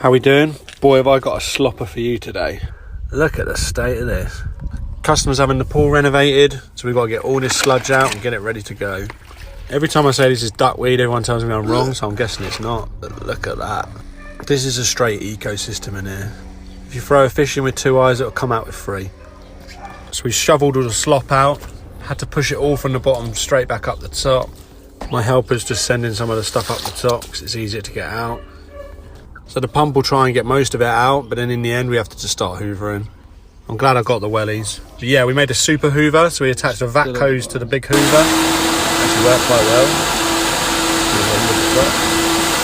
How we doing? Boy, have I got a slopper for you today. Look at the state of this. Customers having the pool renovated, so we've got to get all this sludge out and get it ready to go. Every time I say this is duckweed, everyone tells me I'm wrong, so I'm guessing it's not. But look at that. This is a straight ecosystem in here. If you throw a fish in with 2 eyes, it'll come out with 3. So we shoveled all the slop out, had to push it all from the bottom straight back up the top. My helper's just sending some of the stuff up the top because it's easier to get out. So the pump will try and get most of it out, but then in the end we have to just start hoovering. I'm glad I got the wellies. But yeah, we made a super hoover, so we attached a vac hose to the big hoover. Actually worked quite well.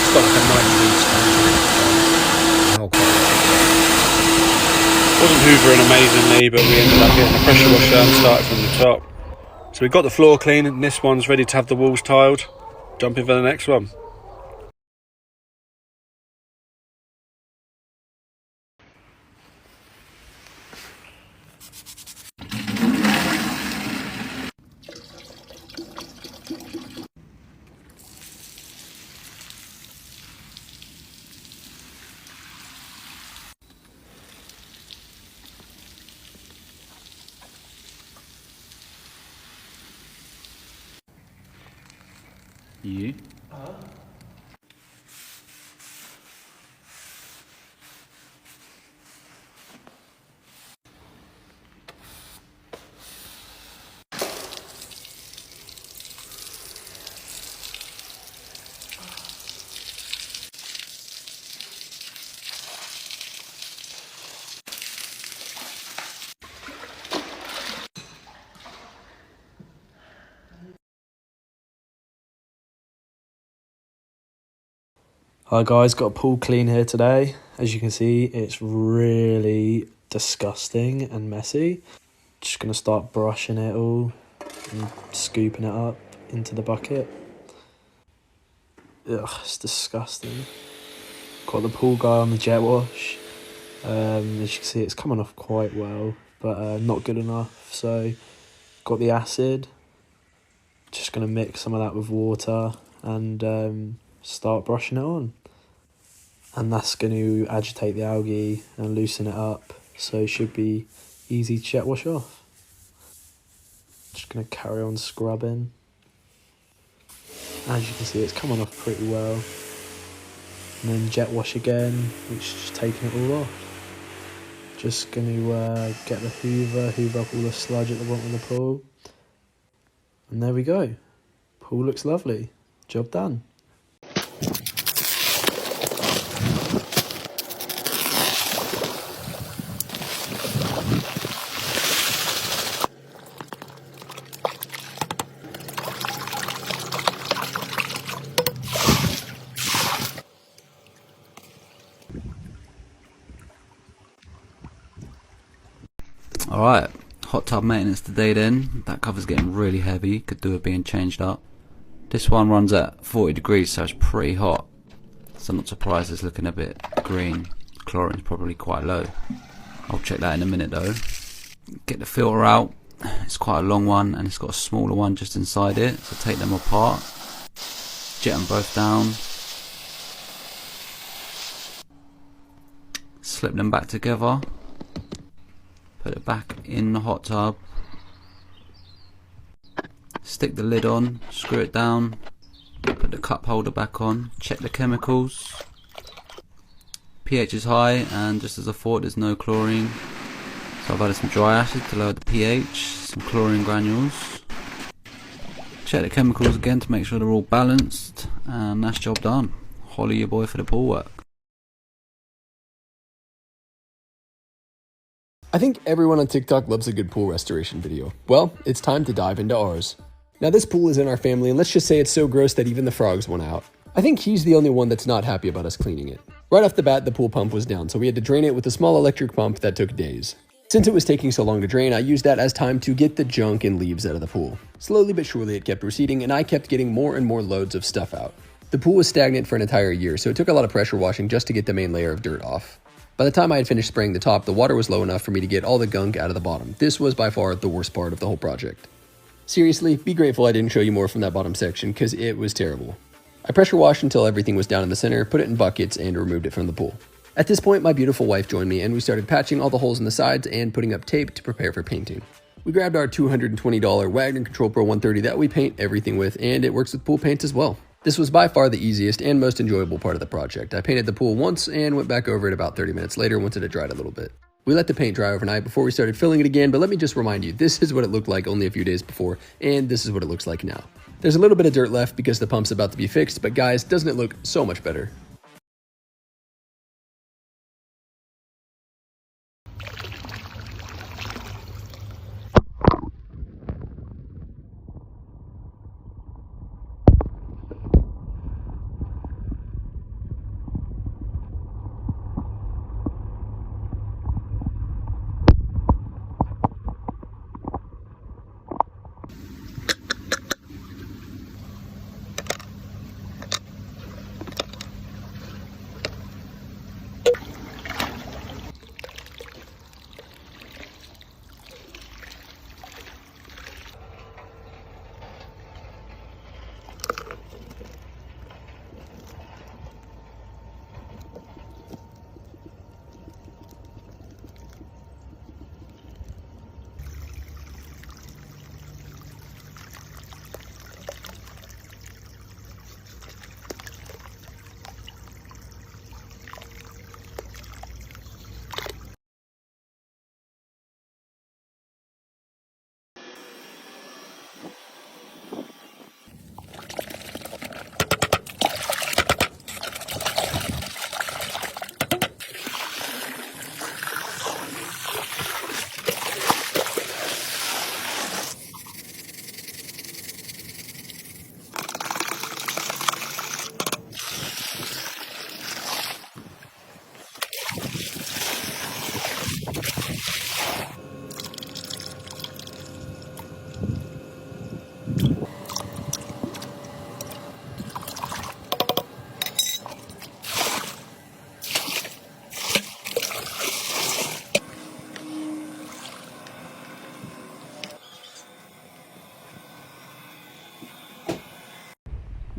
It's got like a 90 stand on it. Wasn't hoovering amazingly, but we ended up getting a pressure washer and started from the top. So we got the floor clean, and this one's ready to have the walls tiled. Jumping for the next one. You? Hi guys, got a pool clean here today. As you can see, it's really disgusting and messy. Just going to start brushing it all and scooping it up into the bucket. Ugh, it's disgusting. Got the pool guy on the jet wash. As you can see, it's coming off quite well, but not good enough. So, got the acid. Just going to mix some of that with water and start brushing it on. And that's going to agitate the algae and loosen it up, so it should be easy to jet wash off. Just going to carry on scrubbing. As you can see, it's coming off pretty well. And then jet wash again, which is just taking it all off. Just going to get the hoover up all the sludge at the bottom of the pool. And there we go. Pool looks lovely. Job done. Alright, hot tub maintenance today then. That cover's getting really heavy, could do with being changed up. This one runs at 40 degrees, so it's pretty hot. So I'm not surprised it's looking a bit green. Chlorine's probably quite low. I'll check that in a minute though. Get the filter out. It's quite a long one and it's got a smaller one just inside it. So take them apart. Jet them both down. Slip them back together. Put it back in the hot tub. Stick the lid on, screw it down, put the cup holder back on, check the chemicals. pH is high, and just as I thought, there's no chlorine. So I've added some dry acid to lower the pH, some chlorine granules. Check the chemicals again to make sure they're all balanced, and that's job done. Holler your boy for the pool work. I think everyone on TikTok loves a good pool restoration video. Well, it's time to dive into ours. Now this pool is in our family, and let's just say it's so gross that even the frogs want out. I think he's the only one that's not happy about us cleaning it. Right off the bat, the pool pump was down, so we had to drain it with a small electric pump that took days. Since it was taking so long to drain, I used that as time to get the junk and leaves out of the pool. Slowly but surely it kept receding, and I kept getting more and more loads of stuff out. The pool was stagnant for an entire year, so it took a lot of pressure washing just to get the main layer of dirt off. By the time I had finished spraying the top, the water was low enough for me to get all the gunk out of the bottom. This was by far the worst part of the whole project. Seriously, be grateful I didn't show you more from that bottom section, because it was terrible. I pressure washed until everything was down in the center, put it in buckets, and removed it from the pool. At this point, my beautiful wife joined me and we started patching all the holes in the sides and putting up tape to prepare for painting. We grabbed our $220 Wagner Control Pro 130 that we paint everything with, and it works with pool paint as well. This was by far the easiest and most enjoyable part of the project. I painted the pool once and went back over it about 30 minutes later once it had dried a little bit. We let the paint dry overnight before we started filling it again, but let me just remind you, this is what it looked like only a few days before, and this is what it looks like now. There's a little bit of dirt left because the pump's about to be fixed, but guys, doesn't it look so much better?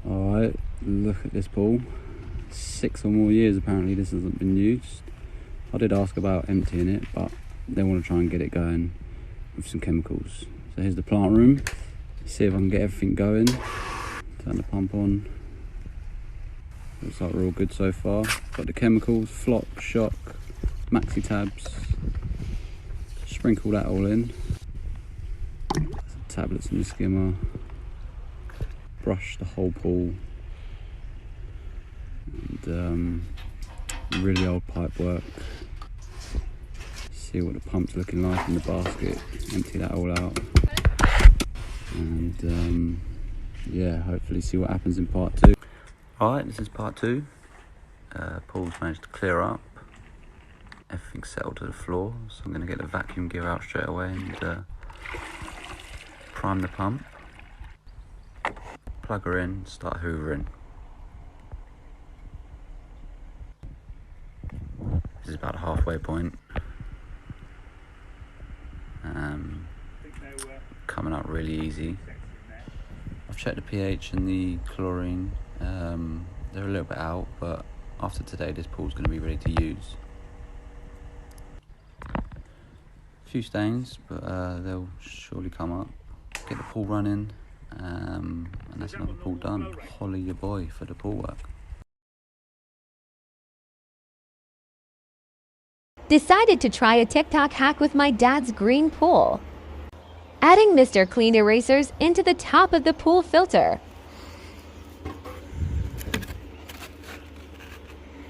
Alright, look at this pool. 6 or more years apparently this hasn't been used. I did ask about emptying it, but they want to try and get it going with some chemicals. So here's the plant room. See if I can get everything going. Turn the pump on. Looks like we're all good so far. Got the chemicals, Flock, Shock, maxi tabs. Sprinkle that all in. Some tablets in the skimmer. Brush the whole pool. And really old pipe work. See what the pump's looking like in the basket. Empty that all out. And yeah, hopefully see what happens in part 2. Alright, this is part 2. Pool's managed to clear up. Everything's settled to the floor, so I'm going to get the vacuum gear out straight away and prime the pump. Plug her in, start hoovering. This is about a halfway point. Coming up really easy. I've checked the pH and the chlorine. They're a little bit out, but after today this pool's going to be ready to use. A few stains, but they'll surely come up. Get the pool running, and that's another pool done. Holly your boy for the pool work. Decided to try a TikTok hack with my dad's green pool. Adding Mr. Clean erasers into the top of the pool filter.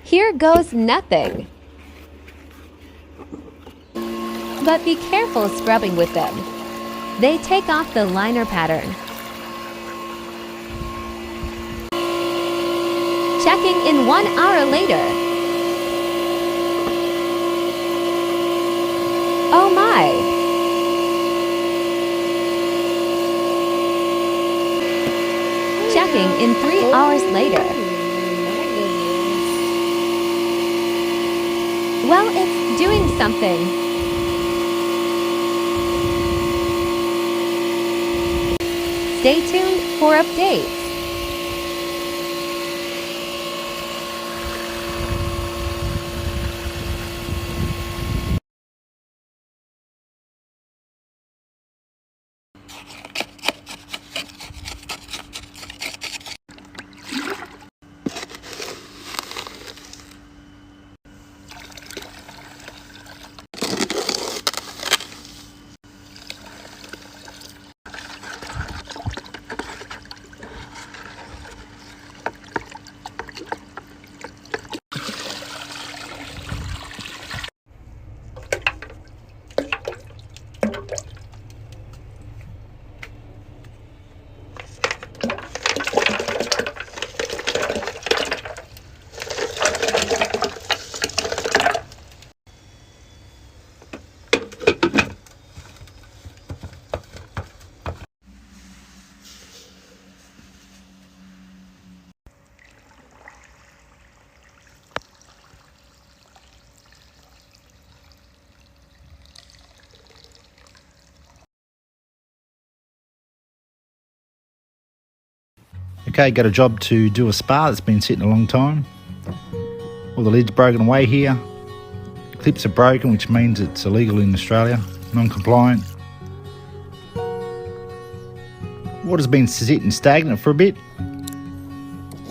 Here goes nothing. But be careful scrubbing with them. They take off the liner pattern. Checking in 1 hour later. Oh my! Checking in 3 hours later. Well, it's doing something. Stay tuned for updates. Okay, got a job to do a spar that's been sitting a long time. All the lid's broken away here. Clips are broken, which means it's illegal in Australia, non-compliant. Water's been sitting stagnant for a bit.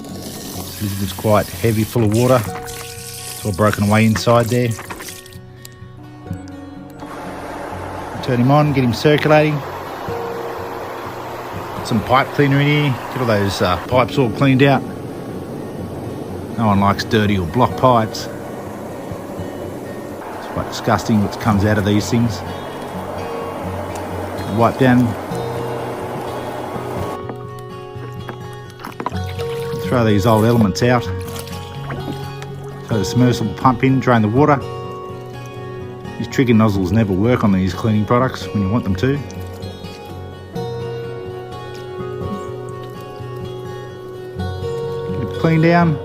This lid was quite heavy, full of water. It's all broken away inside there. Turn him on, get him circulating. Some pipe cleaner in here, get all those pipes all cleaned out. No one likes dirty or blocked pipes. It's quite disgusting what comes out of these things. Wipe down. Throw these old elements out. Throw the submersible pump in, drain the water. These trigger nozzles never work on these cleaning products when you want them to. Clean down.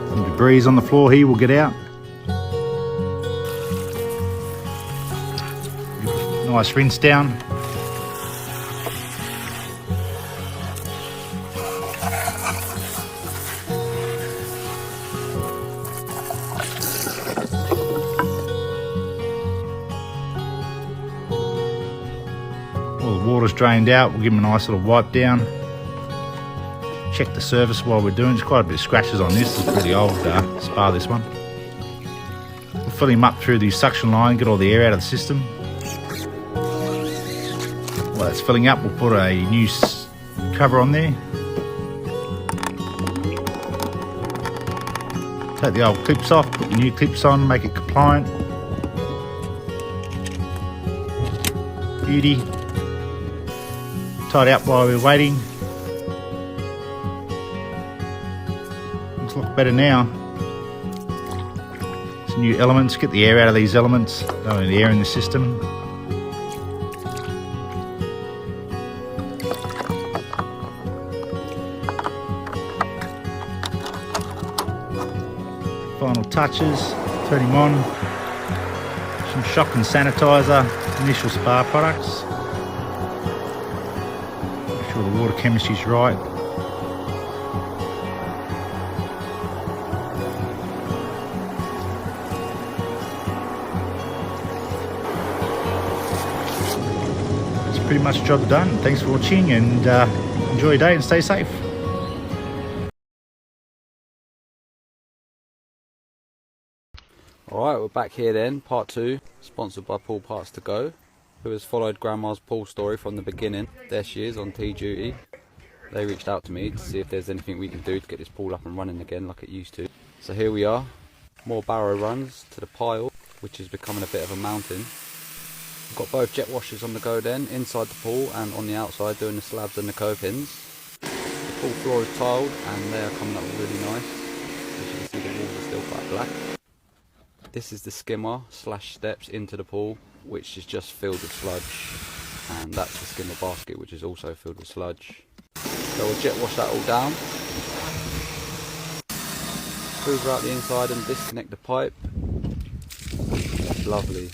Some debris on the floor here will get out. Nice rinse down. All the water's drained out, we'll give them a nice little wipe down. Check the surface while we're doing. There's quite a bit of scratches on this. It's a pretty old spar, this one. We'll fill him up through the suction line, get all the air out of the system. While it's filling up, we'll put a new cover on there. Take the old clips off, put the new clips on, make it compliant. Beauty. Tie it up while we're waiting. Looks a lot better now. Some new elements, get the air out of these elements, don't need the air in the system. Final touches, turn him on. Some shock and sanitizer, initial spar products. Make sure the water chemistry's right. That's pretty much the job done. Thanks for watching and enjoy your day and stay safe. Alright, we're back here then, part 2, sponsored by Pool Parts To Go, who has followed Grandma's pool story from the beginning. There she is on tea duty. They reached out to me to see if there's anything we can do to get this pool up and running again like it used to. So here we are, more barrow runs to the pile, which is becoming a bit of a mountain. We've got both jet washers on the go then, inside the pool and on the outside doing the slabs and the copings. The pool floor is tiled and they are coming up really nice. As you can see, the walls are still quite black. This is the skimmer slash steps into the pool, which is just filled with sludge, and that's the skimmer basket, which is also filled with sludge. So we'll jet wash that all down, hoover out the inside and disconnect the pipe. Lovely.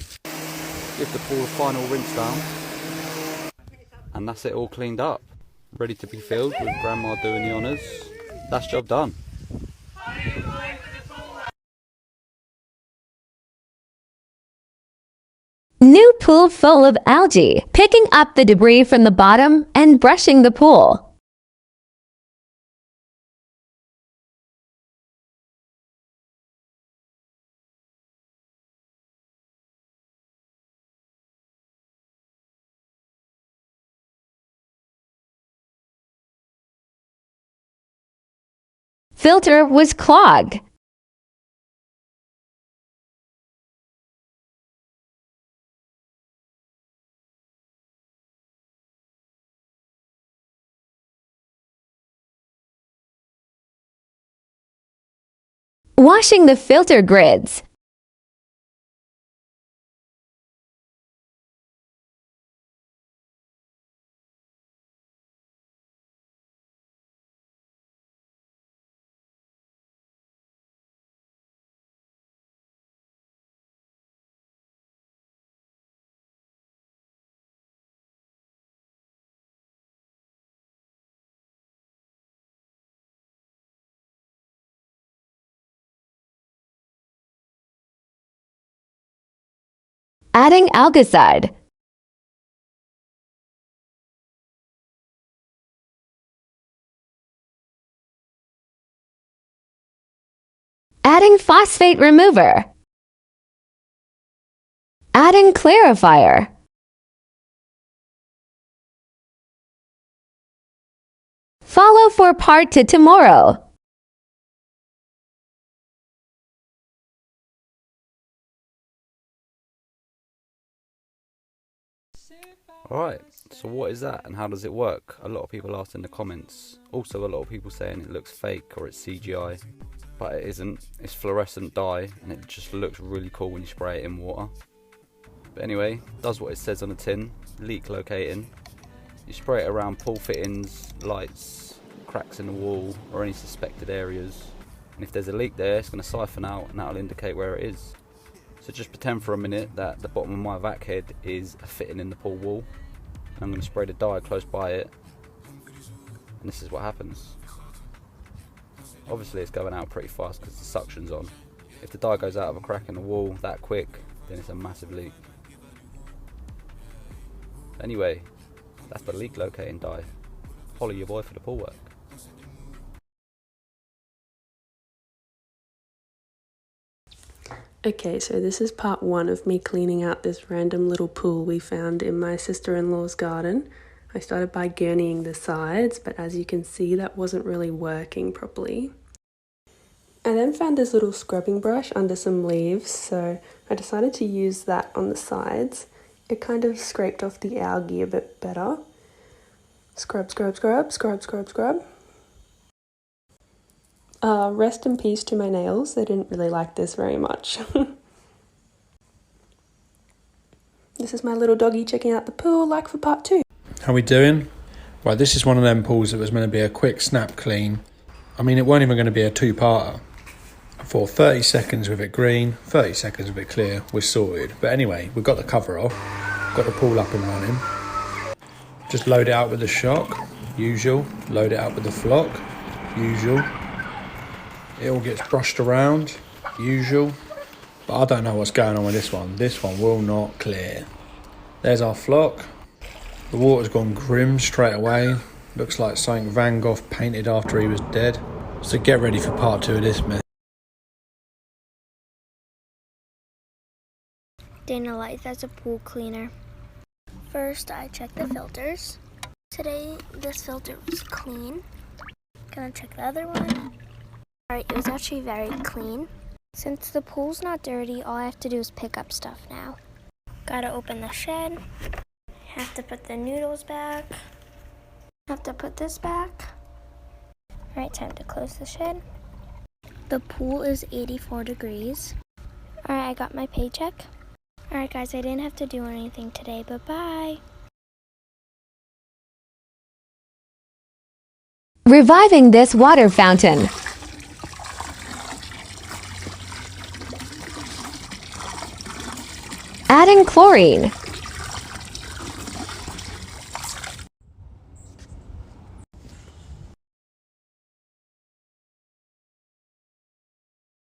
Give the pool a final rinse down, and that's it all cleaned up, ready to be filled with Grandma doing the honours. That's job done. New pool full of algae, picking up the debris from the bottom and brushing the pool. Filter was clogged. Washing the filter grids. Adding algicide. Adding phosphate remover. Adding clarifier. Follow for part 2 tomorrow. Alright, so what is that and how does it work? A lot of people asked in the comments. Also a lot of people saying it looks fake or it's CGI. But it isn't. It's fluorescent dye and it just looks really cool when you spray it in water. But anyway, does what it says on the tin. Leak locating. You spray it around pool fittings, lights, cracks in the wall or any suspected areas. And if there's a leak there, it's going to siphon out and that'll indicate where it is. So just pretend for a minute that the bottom of my vac head is a fitting in the pool wall. And I'm going to spray the dye close by it. And this is what happens. Obviously it's going out pretty fast because the suction's on. If the dye goes out of a crack in the wall that quick, then it's a massive leak. Anyway, that's the leak locating dye. Follow your boy for the pool work. Okay, so this is part 1 of me cleaning out this random little pool we found in my sister-in-law's garden. I started by gurneying the sides, but as you can see that wasn't really working properly. I then found this little scrubbing brush under some leaves, so I decided to use that on the sides. It kind of scraped off the algae a bit better. Scrub, scrub, scrub, scrub, scrub, scrub. Rest in peace to my nails, they didn't really like this very much. This is my little doggy checking out the pool, like for part 2. How we doing? Right, this is one of them pools that was meant to be a quick snap clean. I mean, it weren't even going to be a 2-parter. For 30 seconds with it green, 30 seconds with it clear, we're sorted. But anyway, we've got the cover off, got the pool up and running. Just load it out with the shock, usual. Load it out with the flock, usual. It all gets brushed around, usual. But I don't know what's going on with this one. This one will not clear. There's our flock. The water's gone grim straight away. Looks like something Van Gogh painted after he was dead. So get ready for part 2 of this mess. Dana life as a pool cleaner. First, I check the filters. Today, this filter was clean. Gonna check the other one. Alright, it was actually very clean. Since the pool's not dirty, all I have to do is pick up stuff now. Gotta open the shed. Have to put the noodles back. Have to put this back. Alright, time to close the shed. The pool is 84 degrees. Alright, I got my paycheck. Alright guys, I didn't have to do anything today, but bye. Reviving this water fountain. Adding chlorine.